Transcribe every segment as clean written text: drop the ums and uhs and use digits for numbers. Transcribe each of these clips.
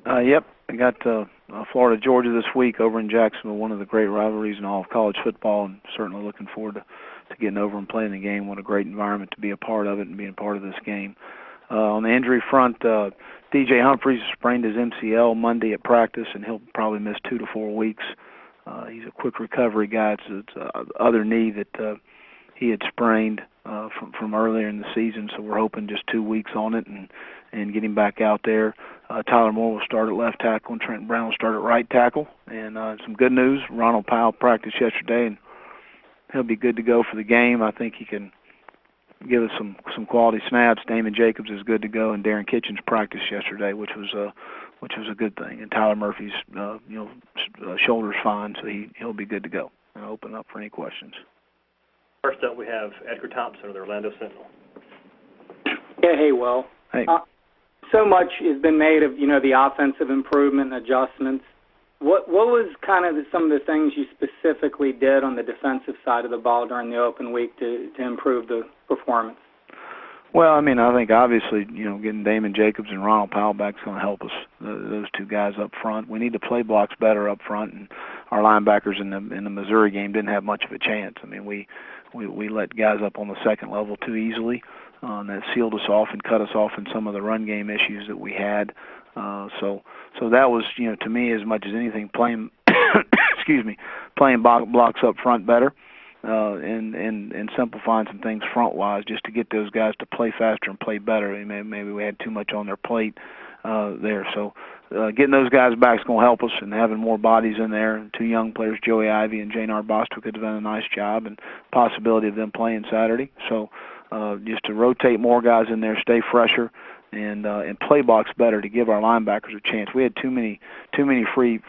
Yep, I got Florida, Georgia this week over in Jacksonville, one of the great rivalries in all of college football, and certainly looking forward to getting over and playing the game. What a great environment to be a part of it and being a part of this game. On the injury front, DJ Humphries sprained his MCL Monday at practice, and he'll probably miss 2 to 4 weeks. He's a quick recovery guy. It's other knee that he had sprained from earlier in the season, so we're hoping just 2 weeks on it and get him back out there. Tyler Moore will start at left tackle, and Trent Brown will start at right tackle. And some good news, Ronald Powell practiced yesterday, and he'll be good to go for the game. I think he can give us some quality snaps. Damon Jacobs is good to go, and Darren Kitchens practiced yesterday, which was a good thing. And Tyler Murphy's shoulder's fine, so he'll be good to go. I'll open up for any questions. First up, we have Edgar Thompson of the Orlando Sentinel. Yeah, hey, Will. Hey. So much has been made of, the offensive improvement and adjustments. What was kind of some of the things you specifically did on the defensive side of the ball during the open week to improve the performance? Well, I think obviously, getting Damon Jacobs and Ronald Powell back is going to help us. Those two guys up front. We need to play blocks better up front, and our linebackers in the Missouri game didn't have much of a chance. We let guys up on the second level too easily, and that sealed us off and cut us off in some of the run game issues that we had. So that was, to me, as much as anything, playing playing blocks up front better. And simplifying some things front-wise just to get those guys to play faster and play better. Maybe we had too much on their plate there. So getting those guys back is going to help us, and having more bodies in there. 2 young players, Joey Ivey and Janar Bostwick, have done a nice job, and possibility of them playing Saturday. So just to rotate more guys in there, stay fresher, and play box better to give our linebackers a chance. We had too many free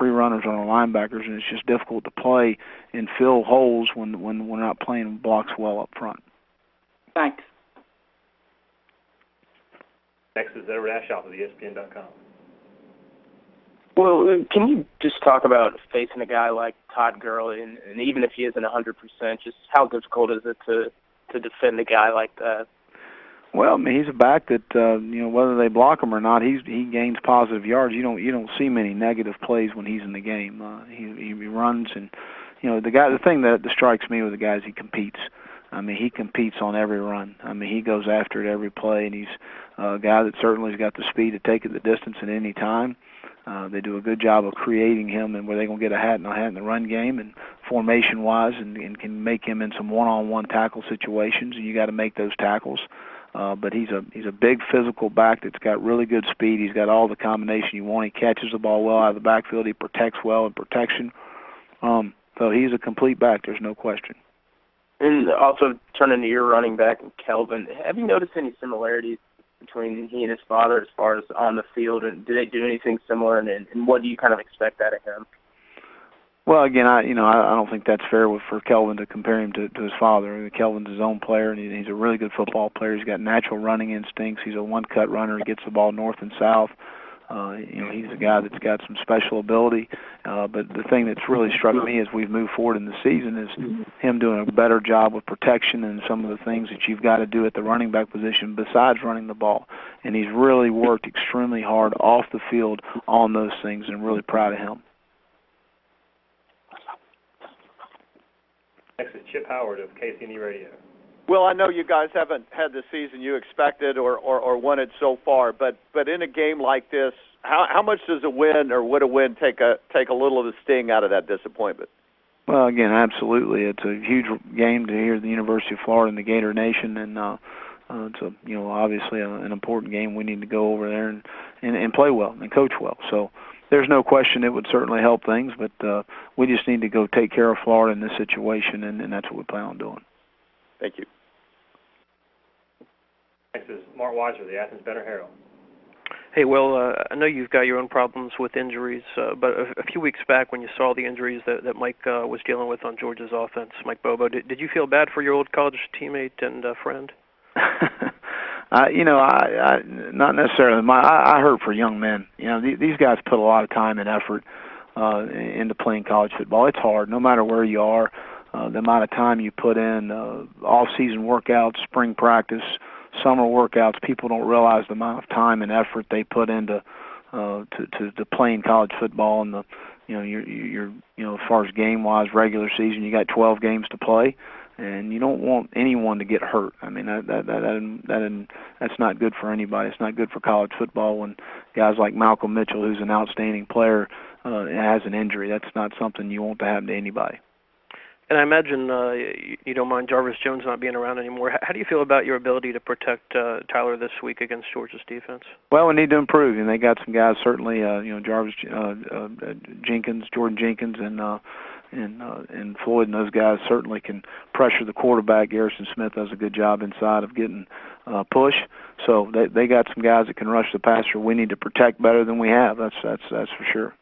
runners on our linebackers, and it's just difficult to play and fill holes when we're not playing blocks well up front. Thanks. Next is Edward Ashoff of ESPN.com. Well, can you just talk about facing a guy like Todd Gurley, and even if he isn't 100%, just how difficult is it to defend a guy like that? Well, he's a back that whether they block him or not, he gains positive yards. You don't see many negative plays when he's in the game. He runs, and the thing that strikes me with the guy is he competes. He competes on every run. He goes after it every play, and he's a guy that certainly has got the speed to take it the distance at any time. They do a good job of creating him, and where they're going to get a hat in the run game and formation-wise, and can make him in some one-on-one tackle situations, and you got to make those tackles. But he's a big physical back that's got really good speed. He's got all the combination you want. He catches the ball well out of the backfield. He protects well in protection. So he's a complete back. There's no question. And also turning to your running back, Kelvin, have you noticed any similarities between he and his father as far as on the field? And do they do anything similar? And what do you kind of expect out of him? Well, again, I don't think that's fair for Kelvin to compare him to his father. Kelvin's his own player, and he's a really good football player. He's got natural running instincts. He's a one-cut runner. He gets the ball north and south. He's a guy that's got some special ability. But the thing that's really struck me as we've moved forward in the season is him doing a better job with protection and some of the things that you've got to do at the running back position besides running the ball. And he's really worked extremely hard off the field on those things, and really proud of him. Next is Chip Howard of KCNE Radio. Well, I know you guys haven't had the season you expected or wanted so far, but in a game like this, how much does a win, or would a win take a little of the sting out of that disappointment? Well, again, absolutely. It's a huge game to hear the University of Florida and the Gator Nation, and it's obviously an important game. We need to go over there and play well and coach well. So there's no question it would certainly help things, but we just need to go take care of Florida in this situation, and that's what we plan on doing. Thank you. Next is Mark Weiser of the Athens Banner-Herald. Hey, Will, I know you've got your own problems with injuries, but a few weeks back when you saw the injuries that Mike was dealing with on Georgia's offense, Mike Bobo, did you feel bad for your old college teammate and friend? Not necessarily. I hurt for young men. These guys put a lot of time and effort into playing college football. It's hard, no matter where you are. The amount of time you put in, off-season workouts, spring practice, summer workouts, people don't realize the amount of time and effort they put into to playing college football. And the you're as far as game wise, regular season, you got 12 games to play, and you don't want anyone to get hurt. I mean that's not good for anybody. It's not good for college football when guys like Malcolm Mitchell, who's an outstanding player, has an injury. That's not something you want to happen to anybody. And I imagine you don't mind Jarvis Jones not being around anymore. How do you feel about your ability to protect Tyler this week against Georgia's defense? Well, we need to improve, and they got some guys certainly. Jarvis Jenkins, Jordan Jenkins, and Floyd, and those guys certainly can pressure the quarterback. Garrison Smith does a good job inside of getting push. So they got some guys that can rush the passer. We need to protect better than we have. That's for sure.